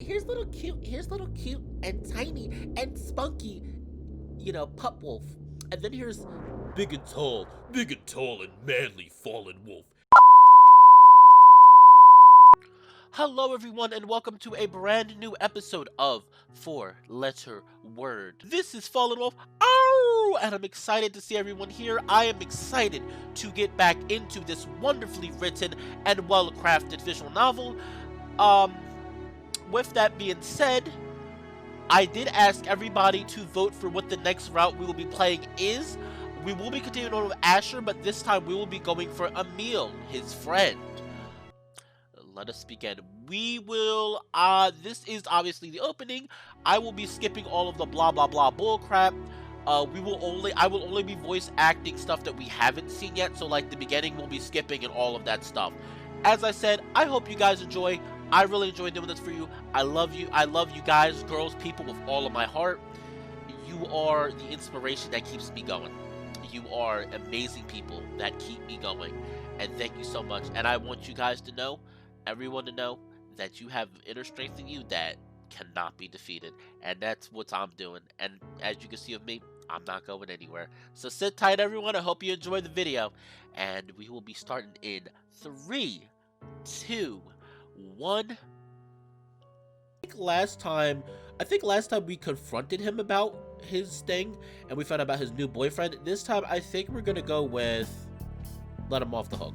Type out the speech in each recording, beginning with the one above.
here's little cute and tiny and spunky, pup wolf. And then here's big and tall and manly Fallenwolf. Hello everyone and welcome to a brand new episode of 4-Letter Word. This is Fallenwolf, and I'm excited to see everyone here. I am excited to get back into this wonderfully written and well-crafted visual novel. With that being said, I did ask everybody to vote for what the next route we will be playing is. We will be continuing on with Asher, but this time we will be going for Emil, his friend. Let us begin. We will, this is obviously the opening. I will be skipping all of the blah blah blah bullcrap. I will only be voice acting stuff that we haven't seen yet, so like the beginning we'll be skipping and all of that stuff. As I said, I hope you guys enjoy. I really enjoy doing this for you. I love you guys, girls, people with all of my heart. You are the inspiration that keeps me going. You are amazing people that keep me going. And thank you so much. And I want you guys to know, everyone to know, that you have inner strength in you that cannot be defeated. And that's what I'm doing. And as you can see of me, I'm not going anywhere. So sit tight, everyone. I hope you enjoy the video. And we will be starting in 3, 2, 1. I think last time we confronted him about his thing and we found out about his new boyfriend. This time I think we're gonna go with let him off the hook.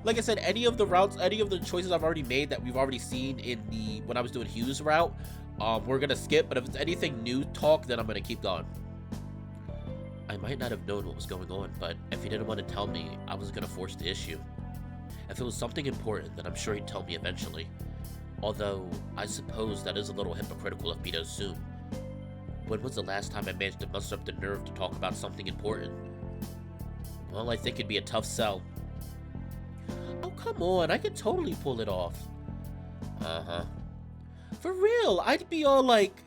Like I said, any of the routes, any of the choices I've already made that we've already seen in when I was doing Hugh's route, we're gonna skip. But if it's anything new talk, then I'm gonna keep going. I might not have known what was going on, but if he didn't want to tell me, I was gonna force the issue. If it was something important, then I'm sure he'd tell me eventually. Although, I suppose that is a little hypocritical of me to assume. When was the last time I managed to muster up the nerve to talk about something important? Well, I think it'd be a tough sell. Oh, come on, I could totally pull it off. Uh-huh. For real, I'd be all like,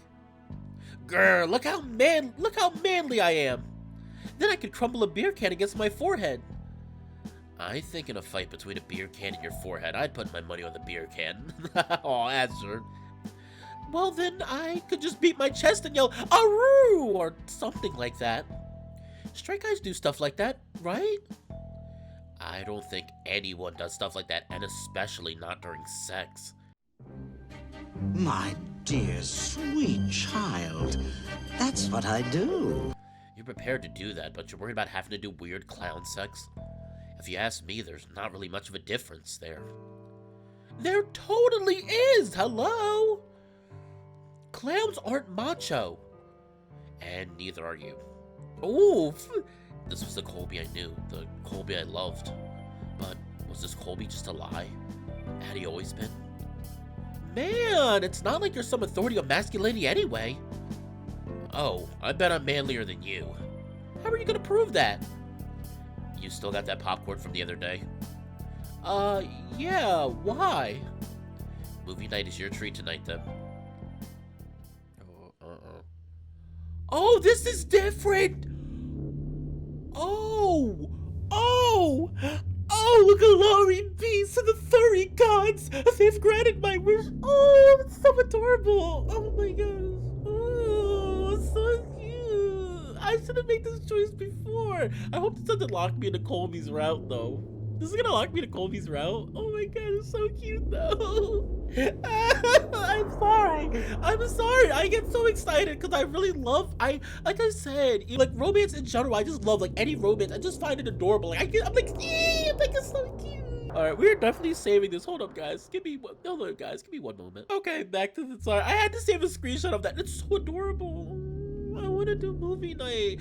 "Grr, look how manly I am." Then I could crumble a beer can against my forehead. I think in a fight between a beer can and your forehead, I'd put my money on the beer can. Aw, answer. Well, then I could just beat my chest and yell, "Aroo!" or something like that. Straight guys do stuff like that, right? I don't think anyone does stuff like that, and especially not during sex. My dear, sweet child, that's what I do. You're prepared to do that, but you're worried about having to do weird clown sex? If you ask me, there's not really much of a difference there. There totally is! Hello? Clowns aren't macho. And neither are you. Oof! This was the Colby I knew, the Colby I loved. But was this Colby just a lie? Had he always been? Man, it's not like you're some authority on masculinity anyway. Oh, I bet I'm manlier than you. How are you gonna prove that? You still got that popcorn from the other day? Yeah, why? Movie night is your treat tonight, then. Oh, this is different! Oh, look at Laurie Beast and the furry gods! They've granted my wish! Oh, it's so adorable! Oh my gosh! Oh, so cute! I should have made this choice before! I hope this doesn't lock me into Colby's route, though. This is gonna lock me to Colby's route? Oh my god, it's so cute, though! I'm sorry! I get so excited because I really love, like I said, like romance in general, I just love, like any romance, I just find it adorable. Like, I'm like, it's so cute! Alright, we're definitely saving this. Hold up, guys. Give me one moment. Okay, back to the start. I had to save a screenshot of that. It's so adorable. I want to do movie night.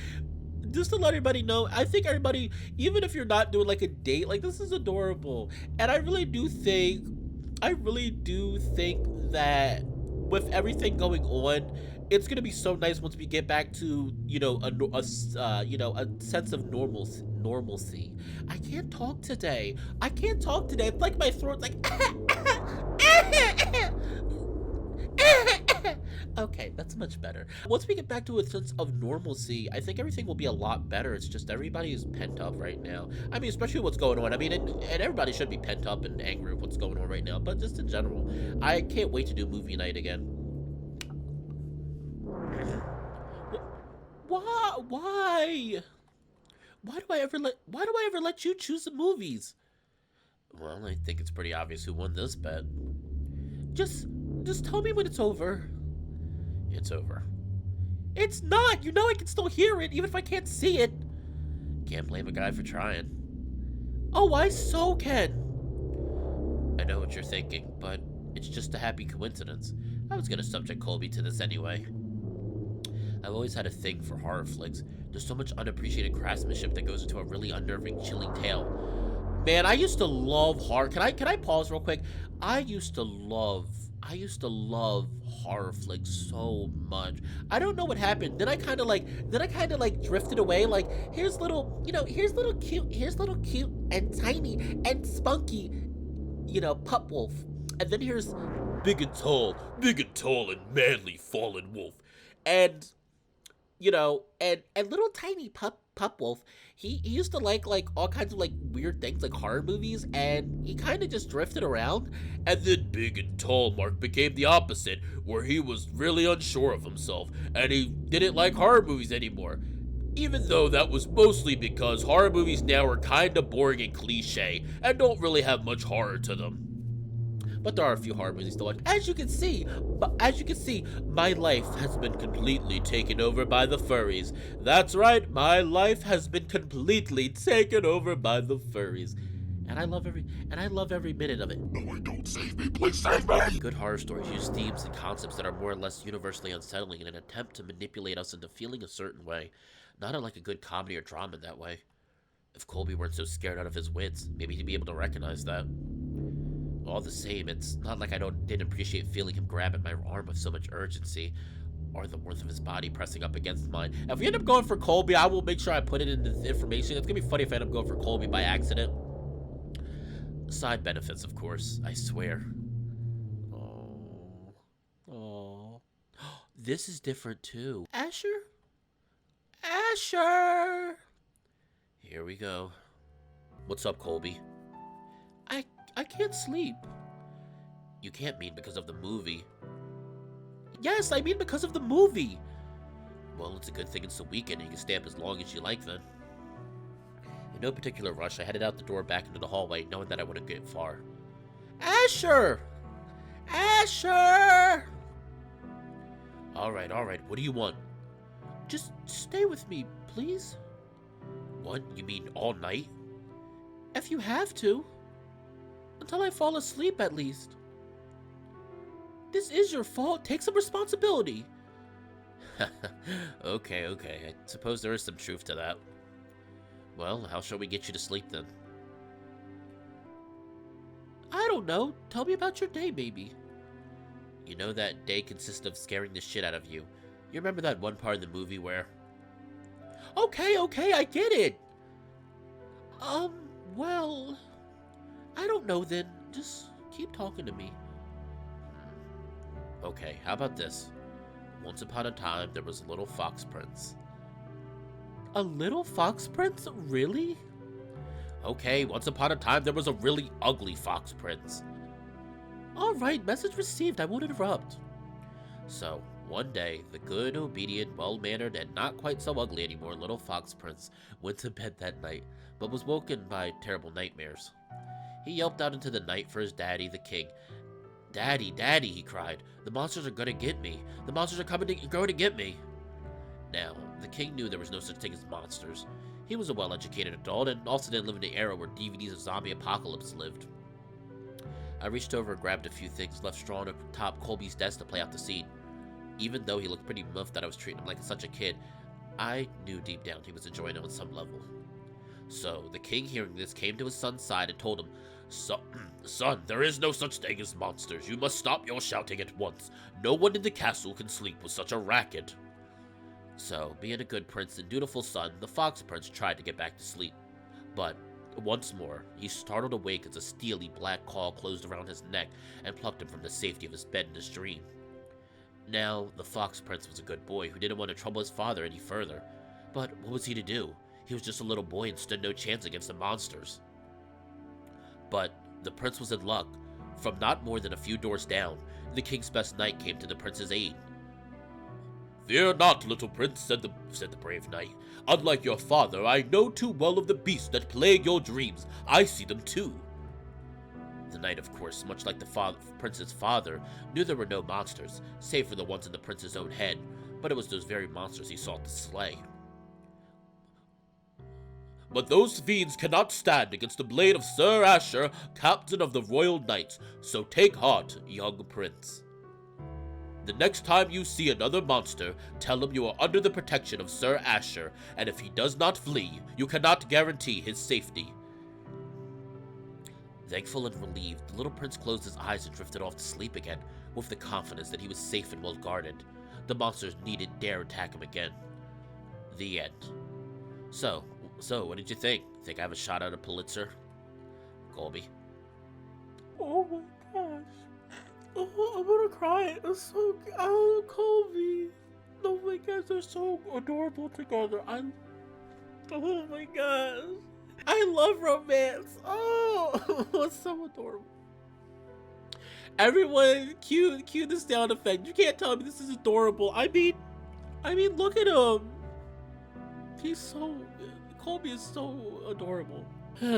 Just to let everybody know, I think everybody, even if you're not doing like a date, like this is adorable. And I really do think that with everything going on, it's gonna be so nice once we get back to, a sense of normalcy. I can't talk today. It's like my throat's like Okay, that's much better. Once we get back to a sense of normalcy, I think everything will be a lot better. It's just everybody is pent up right now. I mean, especially what's going on. I mean, and everybody should be pent up and angry with what's going on right now, but just in general, I can't wait to do movie night again. Why? Why do I ever let you choose the movies? Well, I think it's pretty obvious who won this bet. Just tell me when it's over. It's over. It's not! You know I can still hear it, even if I can't see it. Can't blame a guy for trying. Oh, I so can. I know what you're thinking, but it's just a happy coincidence. I was gonna subject Colby to this anyway. I've always had a thing for horror flicks. There's so much unappreciated craftsmanship that goes into a really unnerving, chilling tale. Man, I used to love horror. Can I pause real quick? I used to love horror flicks so much. I don't know what happened. Then I kind of like drifted away. Like, here's little cute and tiny and spunky, pup wolf. And then here's big and tall and manly Fallenwolf. And and little tiny pup wolf, he used to like all kinds of like weird things like horror movies, and he kind of just drifted around. And then big and tall Mark became the opposite, where he was really unsure of himself and he didn't like horror movies anymore, even though that was mostly because horror movies now are kind of boring and cliche and don't really have much horror to them. But there are a few horror movies to watch. As you can see, my life has been completely taken over by the furries. That's right, my life has been completely taken over by the furries. And I love every minute of it. No, I don't. Save me, please save me! Good horror stories use themes and concepts that are more or less universally unsettling in an attempt to manipulate us into feeling a certain way. Not unlike a good comedy or drama that way. If Colby weren't so scared out of his wits, maybe he'd be able to recognize that. All the same, it's not like I didn't appreciate feeling him grab at my arm with so much urgency, or the warmth of his body pressing up against mine. If we end up going for Colby, I will make sure I put it in the information. It's gonna be funny if I end up going for Colby by accident. Side benefits, of course, I swear. Oh. This is different too. Asher? Here we go. What's up, Colby? I can't sleep. You can't mean because of the movie. Yes, I mean because of the movie. Well, it's a good thing it's the weekend and you can stay up as long as you like then. In no particular rush, I headed out the door back into the hallway, knowing that I wouldn't get far. Asher! Alright, what do you want? Just stay with me, please. What, you mean all night? If you have to. Until I fall asleep, at least. This is your fault. Take some responsibility. Okay. I suppose there is some truth to that. Well, how shall we get you to sleep, then? I don't know. Tell me about your day, maybe. You know that day consists of scaring the shit out of you. You remember that one part of the movie where... Okay, I get it. Well... I don't know then. Just keep talking to me. Okay, how about this? Once upon a time, there was a little fox prince. A little fox prince? Really? Okay, once upon a time, there was a really ugly fox prince. Alright, message received. I won't interrupt. So, one day, the good, obedient, well-mannered, and not quite so ugly anymore little fox prince went to bed that night, but was woken by terrible nightmares. He yelped out into the night for his daddy, the king. Daddy, he cried. The monsters are gonna get me. The monsters are going to get me. Now, the king knew there was no such thing as monsters. He was a well-educated adult and also didn't live in an era where DVDs of zombie apocalypse lived. I reached over and grabbed a few things left strawn atop Colby's desk to play out the scene. Even though he looked pretty miffed that I was treating him like such a kid, I knew deep down he was enjoying it on some level. So, the king, hearing this, came to his son's side and told him, Son, there is no such thing as monsters. You must stop your shouting at once. No one in the castle can sleep with such a racket. So, being a good prince and dutiful son, the fox prince tried to get back to sleep. But, once more, he startled awake as a steely black claw closed around his neck and plucked him from the safety of his bed in his dream. Now, the Fox Prince was a good boy who didn't want to trouble his father any further. But what was he to do? He was just a little boy and stood no chance against the monsters. But the prince was in luck. From not more than a few doors down, the king's best knight came to the prince's aid. "Fear not, little prince," said the brave knight. "Unlike your father, I know too well of the beasts that plague your dreams. I see them too." The knight, of course, much like the prince's father, knew there were no monsters, save for the ones in the prince's own head, but it was those very monsters he sought to slay. "But those fiends cannot stand against the blade of Sir Asher, captain of the royal knights, so take heart, young prince. The next time you see another monster, tell him you are under the protection of Sir Asher, and if he does not flee, you cannot guarantee his safety." Thankful and relieved, the little prince closed his eyes and drifted off to sleep again, with the confidence that he was safe and well guarded. The monsters needn't dare attack him again. The end. So, what did you think? Think I have a shot at a Pulitzer? Colby? Oh my gosh. Oh, I'm gonna cry. It's so... Oh, Colby. Oh my gosh, they're so adorable together. Oh my gosh. I love romance. Oh, it's so adorable. Everyone, cue the sound effect. You can't tell me this is adorable. I mean, look at him. Colby is so adorable.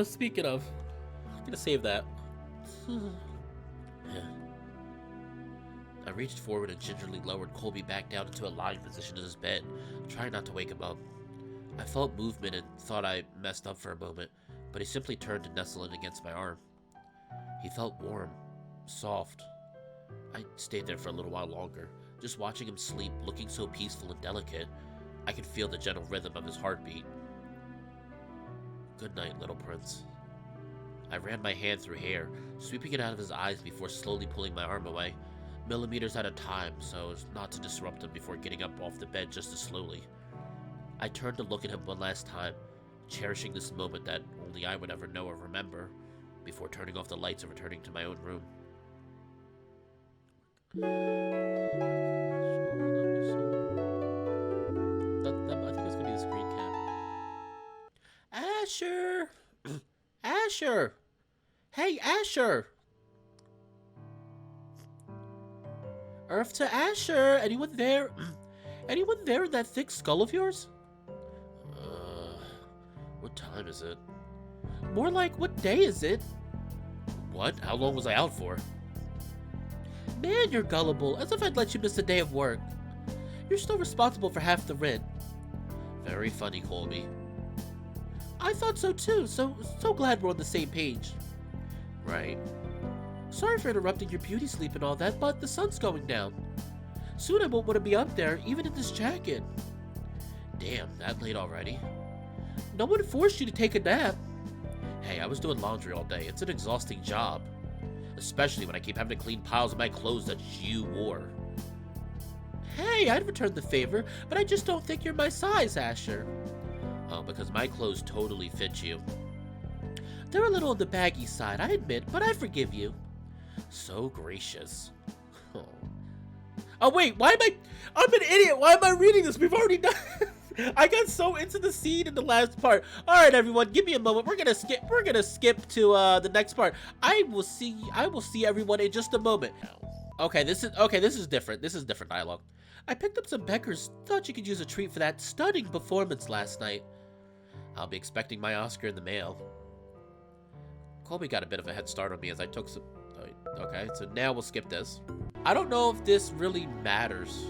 Speaking of, I'm gonna save that. I reached forward and gingerly lowered Colby back down into a lying position in his bed, trying not to wake him up. I felt movement and thought I messed up for a moment, but he simply turned to nestle in against my arm. He felt warm, soft. I stayed there for a little while longer, just watching him sleep, looking so peaceful and delicate. I could feel the gentle rhythm of his heartbeat. "Good night, little prince." I ran my hand through hair, sweeping it out of his eyes before slowly pulling my arm away, millimeters at a time so as not to disrupt him before getting up off the bed just as slowly. I turned to look at him one last time, cherishing this moment that only I would ever know or remember, before turning off the lights and returning to my own room. I think it's gonna be the screen cap. Asher! Asher! Hey, Asher! Earth to Asher! Anyone there? Anyone there in that thick skull of yours? What time is it? More like, what day is it? What? How long was I out for? Man, you're gullible, as if I'd let you miss a day of work. You're still responsible for half the rent. Very funny, Colby. I thought so too, so glad we're on the same page. Right. Sorry for interrupting your beauty sleep and all that, but the sun's going down. Soon I won't want to be up there, even in this jacket. Damn, that late already? No one forced you to take a nap. Hey, I was doing laundry all day. It's an exhausting job. Especially when I keep having to clean piles of my clothes that you wore. Hey, I'd return the favor, but I just don't think you're my size, Asher. Oh, because my clothes totally fit you. They're a little on the baggy side, I admit, but I forgive you. So gracious. Oh wait, I'm an idiot. Why am I reading this? We've already done I got so into the scene in the last part. All right, everyone, give me a moment. We're gonna skip to the next part. I will see everyone in just a moment. Okay, this is different. This is different dialogue. I picked up some peckers. Thought you could use a treat for that stunning performance last night. I'll be expecting my Oscar in the mail. Colby got a bit of a head start on me as I took some... Okay, so now we'll skip this. I don't know if this really matters.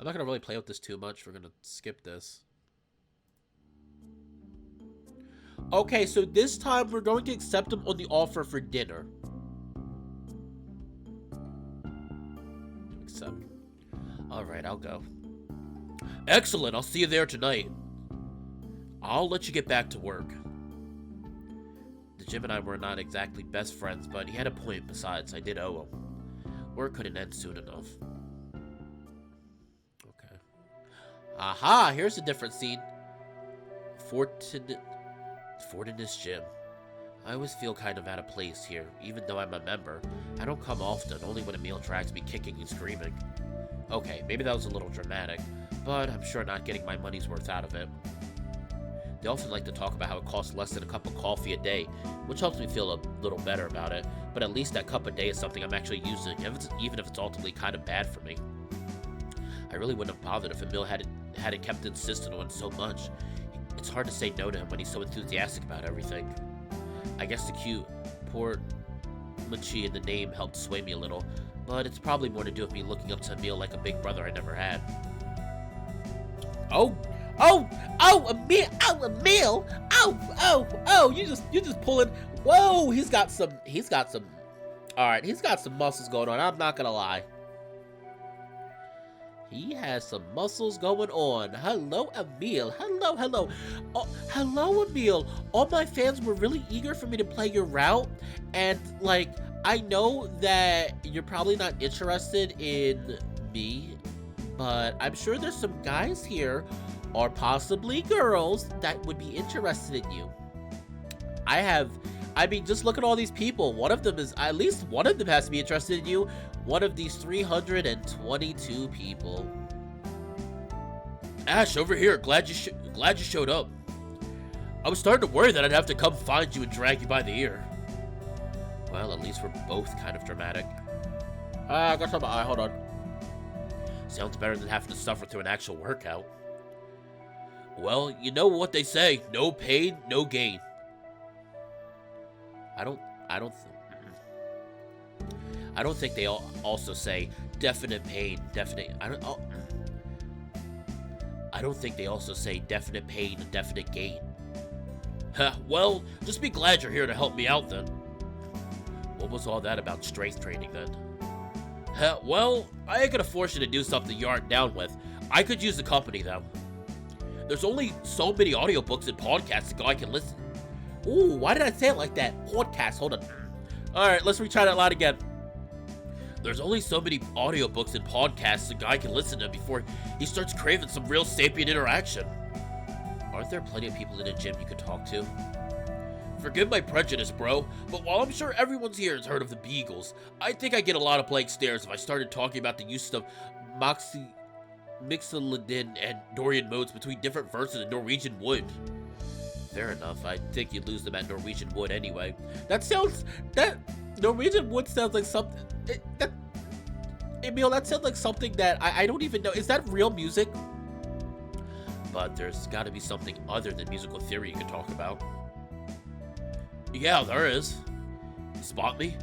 I'm not going to really play with this too much. We're going to skip this. Okay, so this time we're going to accept him on the offer for dinner. Accept. Alright, I'll go. Excellent, I'll see you there tonight. I'll let you get back to work. The Jim and I were not exactly best friends, but he had a point. Besides, I did owe him. Work couldn't end soon enough. Aha, here's a different scene. Ford in this gym. I always feel kind of out of place here, even though I'm a member. I don't come often, only when Emil drags me kicking and screaming. Okay, maybe that was a little dramatic, but I'm sure not getting my money's worth out of it. They often like to talk about how it costs less than a cup of coffee a day, which helps me feel a little better about it, but at least that cup a day is something I'm actually using, even if it's ultimately kind of bad for me. I really wouldn't have bothered if Emil hadn't kept insisting on it so much. It's hard to say no to him when he's so enthusiastic about everything. I guess the cute, poor Machi in the name helped sway me a little, but it's probably more to do with me looking up to Emil like a big brother I never had. Emil! You just pulling. Whoa, he's got some. Alright, he's got some muscles going on, I'm not gonna lie. He has some muscles going on. Hello, Emil. Hello. Oh, hello, Emil. All my fans were really eager for me to play your route. And, like, I know that you're probably not interested in me, but I'm sure there's some guys here, or possibly girls, that would be interested in you. I mean, just look at all these people. At least one of them has to be interested in you. One of these 322 people. Ash, over here. Glad you showed up. I was starting to worry that I'd have to come find you and drag you by the ear. Well, at least we're both kind of dramatic. I got some. Hold on. Sounds better than having to suffer through an actual workout. Well, you know what they say. No pain, no gain. I don't think they also say definite pain, definite. I don't think they also say definite pain and definite gain. Well, just be glad you're here to help me out then. What was all that about strength training then? Well, I ain't gonna force you to do something you aren't down with. I could use the company though. There's only so many audiobooks and podcasts a guy can listen. Ooh, why did I say it like that? Podcast, hold on. Alright, let's retry that line again. There's only so many audiobooks and podcasts a guy can listen to before he starts craving some real sapient interaction. Aren't there plenty of people in a gym you could talk to? Forgive my prejudice, bro, but while I'm sure everyone's here has heard of the Beagles, I think I get a lot of blank stares if I started talking about the use of Mixolydian and Dorian modes between different versions of Norwegian wood. Fair enough, I think you'd lose them at Norwegian wood anyway. That Norwegian wood sounds like something. Emil, that sounds like something that I don't even know. Is that real music? But there's gotta be something other than musical theory you could talk about. Yeah, there is. Spot me?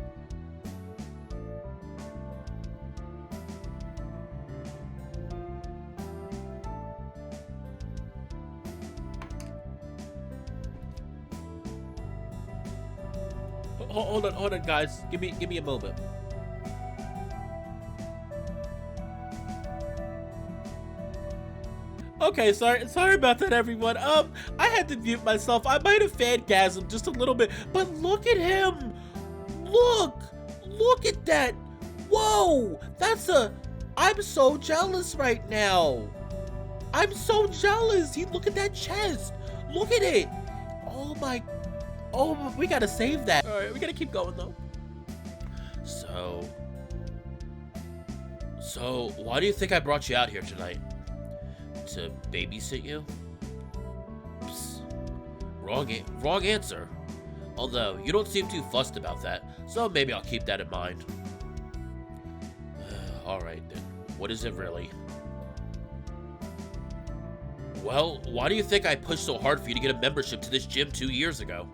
Hold on, guys. Give me a moment. Okay, sorry about that, everyone. I had to mute myself. I might have fangasmed just a little bit, but look at him. Look at that. Whoa, I'm so jealous right now. I'm so jealous. Look at that chest. Look at it. Oh, we gotta save that. All right, we gotta keep going though. So why do you think I brought you out here tonight? To babysit you? Psst. Wrong answer. Although, you don't seem too fussed about that, so maybe I'll keep that in mind. Alright then, what is it really? Well, why do you think I pushed so hard for you to get a membership to this gym 2 years ago?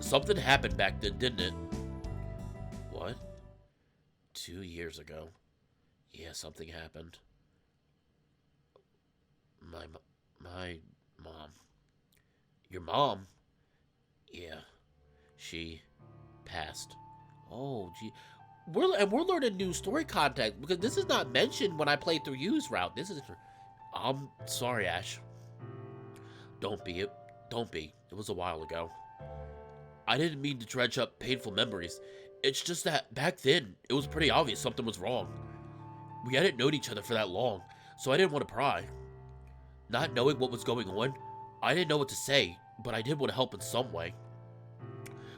Something happened back then, didn't it? What? 2 years ago? Yeah, something happened. My mom. Your mom? Yeah, she passed. Oh, gee. We're learning new story content because this is not mentioned when I play through U's route. This is. I'm sorry, Ash. Don't be. It was a while ago. I didn't mean to dredge up painful memories. It's just that back then, it was pretty obvious something was wrong. We hadn't known each other for that long, so I didn't want to pry. Not knowing what was going on, I didn't know what to say, but I did want to help in some way.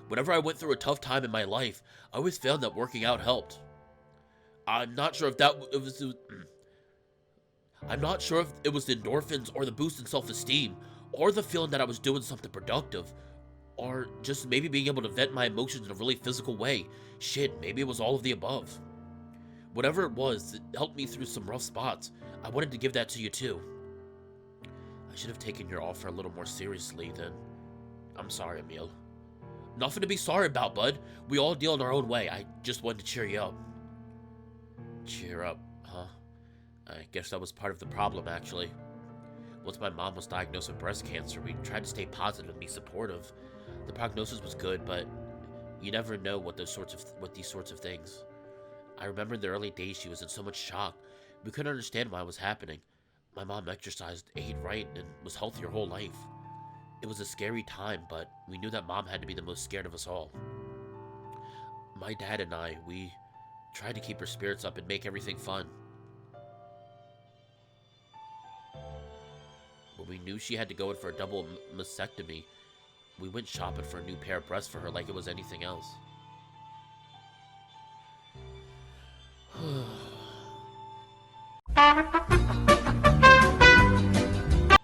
Whenever I went through a tough time in my life, I always found that working out helped. I'm not sure if I'm not sure if it was the endorphins or the boost in self-esteem or the feeling that I was doing something productive or just maybe being able to vent my emotions in a really physical way. Shit, maybe it was all of the above. Whatever it was, it helped me through some rough spots. I wanted to give that to you too. I should have taken your offer a little more seriously then. I'm sorry, Emil. Nothing to be sorry about, bud. We all deal in our own way. I just wanted to cheer you up. Cheer up, huh? I guess that was part of the problem, actually. Once my mom was diagnosed with breast cancer, we tried to stay positive and be supportive. The prognosis was good, but you never know what these sorts of things. I remember in the early days she was in so much shock. We couldn't understand why it was happening. My mom exercised, ate right, and was healthy her whole life. It was a scary time, but we knew that mom had to be the most scared of us all. My dad and I, we tried to keep her spirits up and make everything fun. When we knew she had to go in for a double mastectomy, we went shopping for a new pair of breasts for her like it was anything else.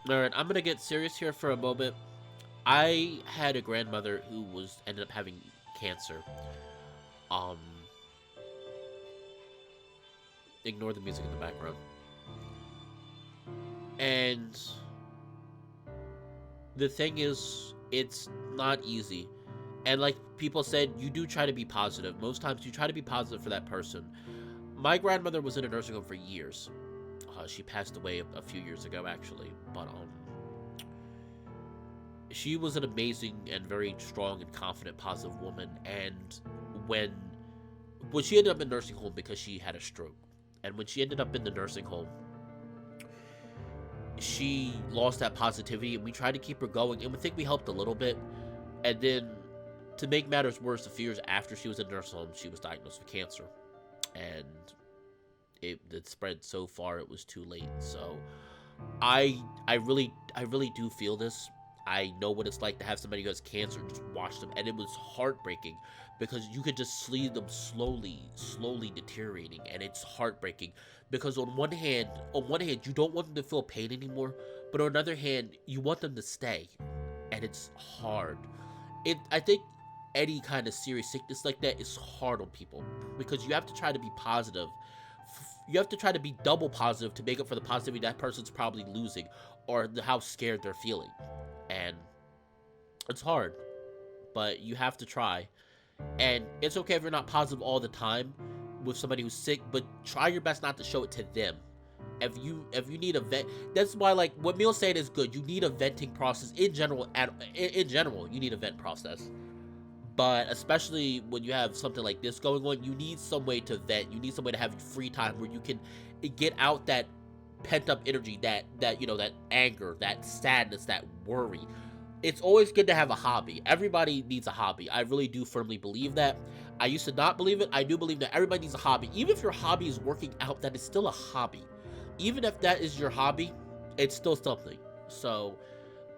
Alright, I'm gonna get serious here for a moment. I had a grandmother who ended up having cancer. Ignore the music in the background. And the thing is, it's not easy. And like people said, you do try to be positive. Most times you try to be positive for that person. My grandmother was in a nursing home for years. She passed away a few years ago, actually. But she was an amazing and very strong and confident, positive woman. And when she ended up in nursing home because she had a stroke. And when she ended up in the nursing home, she lost that positivity, and we tried to keep her going, and we think we helped a little bit. And then, to make matters worse, a few years after she was in nursing home, she was diagnosed with cancer. And it spread so far it was too late. So I really do feel this. I know what it's like to have somebody who has cancer, just watch them, and it was heartbreaking because you could just see them slowly deteriorating, and it's heartbreaking because on one hand you don't want them to feel pain anymore, but on another hand you want them to stay, and it's hard. I think any kind of serious sickness like that is hard on people because you have to try to be positive. You have to try to be double positive to make up for the positivity that person's probably losing or how scared they're feeling. And it's hard, but you have to try. And it's okay if you're not positive all the time with somebody who's sick, but try your best not to show it to them. If you need a vent, that's why, like, what Emil said is good. You need a venting process in general. In general, you need a vent process. But especially when you have something like this going on, you need some way to vent. You need some way to have free time where you can get out that pent-up energy, that anger, that sadness, that worry. It's always good to have a hobby. Everybody needs a hobby. I really do firmly believe that. I used to not believe it. I do believe that everybody needs a hobby. Even if your hobby is working out, that is still a hobby. Even if that is your hobby, it's still something. So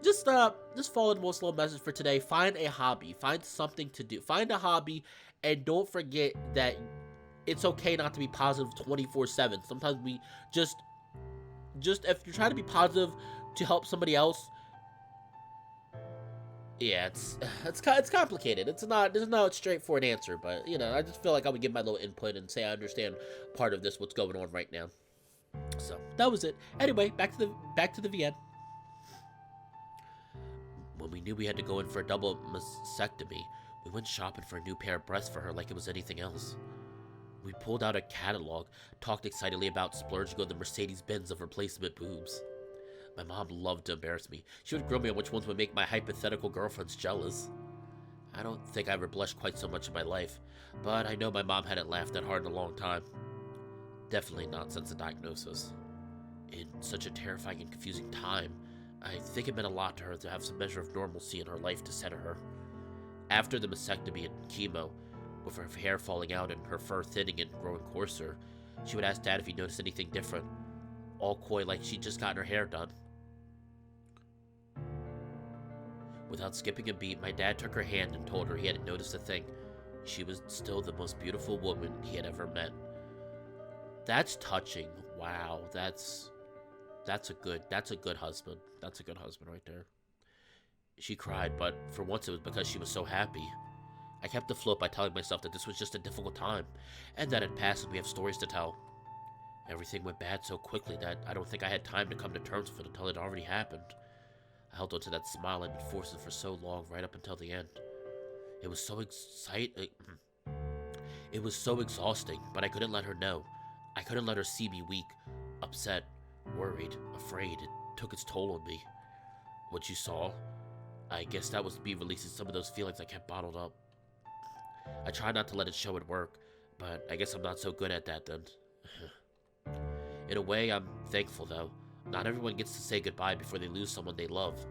just follow the most little message for today. Find a hobby. Find something to do. Find a hobby, and don't forget that it's okay not to be positive 24/7. Sometimes we just if you're trying to be positive to help somebody else, yeah, it's complicated. There's no straightforward answer, but I just feel like I would give my little input and say I understand part of what's going on right now. So that was it. Anyway, back to the VN. When we knew we had to go in for a double mastectomy, we went shopping for a new pair of breasts for her like it was anything else. We pulled out a catalog, talked excitedly about splurging on the Mercedes-Benz of replacement boobs. My mom loved to embarrass me. She would grill me on which ones would make my hypothetical girlfriends jealous. I don't think I ever blushed quite so much in my life, but I know my mom hadn't laughed that hard in a long time. Definitely not since the diagnosis. In such a terrifying and confusing time, I think it meant a lot to her to have some measure of normalcy in her life to center her. After the mastectomy and chemo, with her hair falling out and her fur thinning and growing coarser, she would ask Dad if he noticed anything different, all coy like she'd just gotten her hair done. Without skipping a beat, my dad took her hand and told her he hadn't noticed a thing. She was still the most beautiful woman he had ever met. That's touching. Wow, that's a good husband. That's a good husband right there. She cried, but for once it was because she was so happy. I kept afloat by telling myself that this was just a difficult time, and that it passed and we have stories to tell. Everything went bad so quickly that I don't think I had time to come to terms with it until it already happened. I held on to that smile I'd been forcing for so long, right up until the end. It was so exhausting, but I couldn't let her know. I couldn't let her see me weak, upset, worried, afraid. It took its toll on me. What you saw, I guess that was me releasing some of those feelings I kept bottled up. I tried not to let it show at work, but I guess I'm not so good at that then. In a way, I'm thankful though. Not everyone gets to say goodbye before they lose someone they love.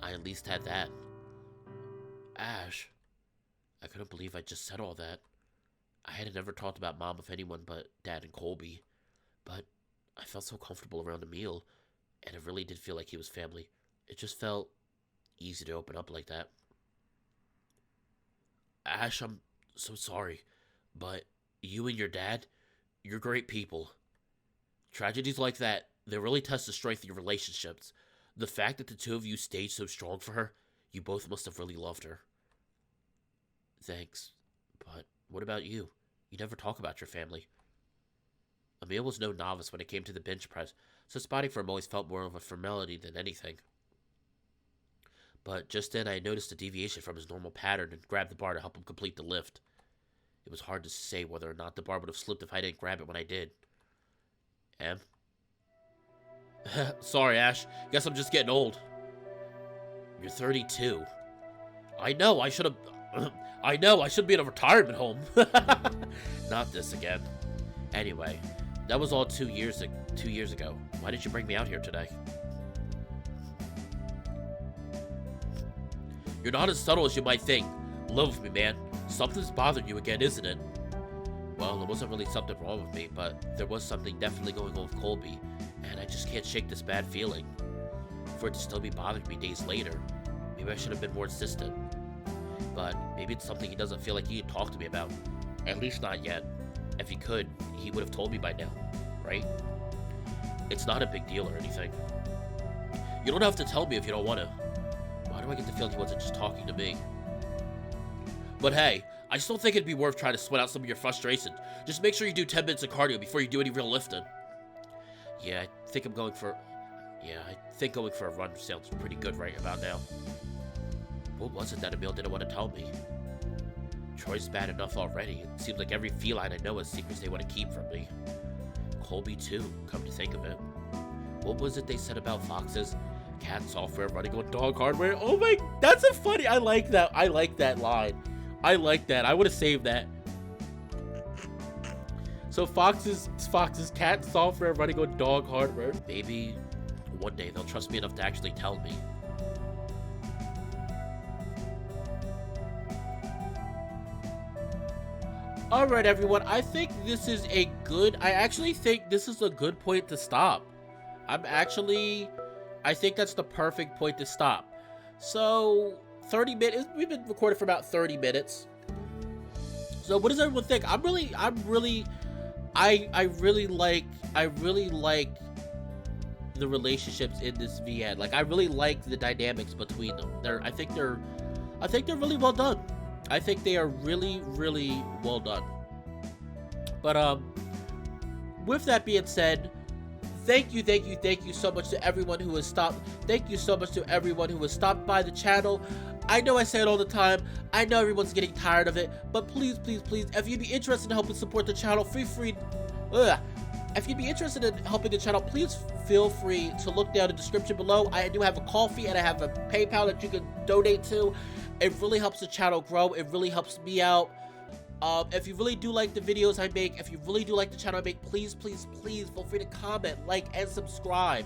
I at least had that. Ash. I couldn't believe I just said all that. I hadn't ever talked about Mom with anyone but Dad and Colby. But I felt so comfortable around Emil, and it really did feel like he was family. It just felt easy to open up like that. Ash, I'm so sorry, but you and your dad, you're great people. Tragedies like that, they really test the strength of your relationships. The fact that the two of you stayed so strong for her, you both must have really loved her. Thanks, but what about you? You never talk about your family. Emil was no novice when it came to the bench press, so spotting for him always felt more of a formality than anything. But just then I noticed a deviation from his normal pattern and grabbed the bar to help him complete the lift. It was hard to say whether or not the bar would have slipped if I didn't grab it when I did. Em? Sorry, Ash. Guess I'm just getting old. You're 32. I know, I should be in a retirement home. Not this again. Anyway, that was all 2 years ago. Why did you bring me out here today? You're not as subtle as you might think. Love me, man. Something's bothering you again, isn't it? Well, there wasn't really something wrong with me, but there was something definitely going on with Colby, and I just can't shake this bad feeling. For it to still be bothering me days later, maybe I should have been more insistent. But maybe it's something he doesn't feel like he can talk to me about. At least not yet. If he could, he would have told me by now, right? It's not a big deal or anything. You don't have to tell me if you don't want to. Why do I get the feeling he wasn't just talking to me? But hey, I just don't think it'd be worth trying to sweat out some of your frustrations. Just make sure you do 10 minutes of cardio before you do any real lifting. Yeah, I think going for a run sounds pretty good right about now. What was it that Emil didn't want to tell me? Troy's bad enough already. It seems like every feline I know has secrets they want to keep from me. Colby too, come to think of it. What was it they said about foxes? Cat software running on dog hardware? Oh my, that's a funny, I like that line. I like that, I would have saved that. So foxes, cat software running on dog hardware. Maybe one day they'll trust me enough to actually tell me. Alright everyone, I think this is a good, I actually think this is a good point to stop. I think that's the perfect point to stop. So, 30 minutes, we've been recording for about 30 minutes. So what does everyone think? I really like the relationships in this VN. Like, I really like the dynamics between them. I think they're really well done. I think they are really, really well done. But, with that being said, thank you so much to everyone who has stopped. Thank you so much to everyone who has stopped by the channel. I know I say it all the time. I know everyone's getting tired of it. But please, if you'd be interested in helping support the channel, if you'd be interested in helping the channel, please feel free to look down in the description below. I do have a Ko-fi and I have a PayPal that you can donate to. It really helps the channel grow. It really helps me out. If you really do like the videos I make, if you really do like the channel I make, please feel free to comment, like, and subscribe.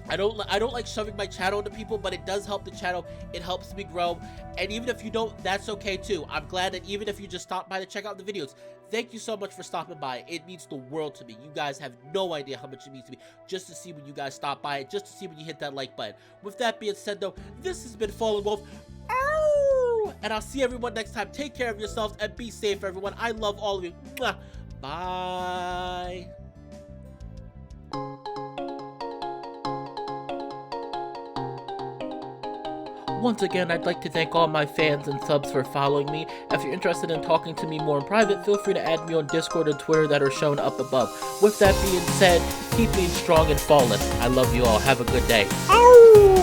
I don't like shoving my channel into people, but it does help the channel. It helps me grow. And even if you don't, that's okay too. I'm glad that even if you just stop by to check out the videos, thank you so much for stopping by. It means the world to me. You guys have no idea how much it means to me just to see when you guys stop by, just to see when you hit that like button. With that being said though, this has been Fallenwolf. And I'll see everyone next time. Take care of yourselves and be safe, everyone. I love all of you. Mwah. Bye. Once again, I'd like to thank all my fans and subs for following me. If you're interested in talking to me more in private, feel free to add me on Discord and Twitter that are shown up above. With that being said, keep being strong and fallen. I love you all. Have a good day. Ow!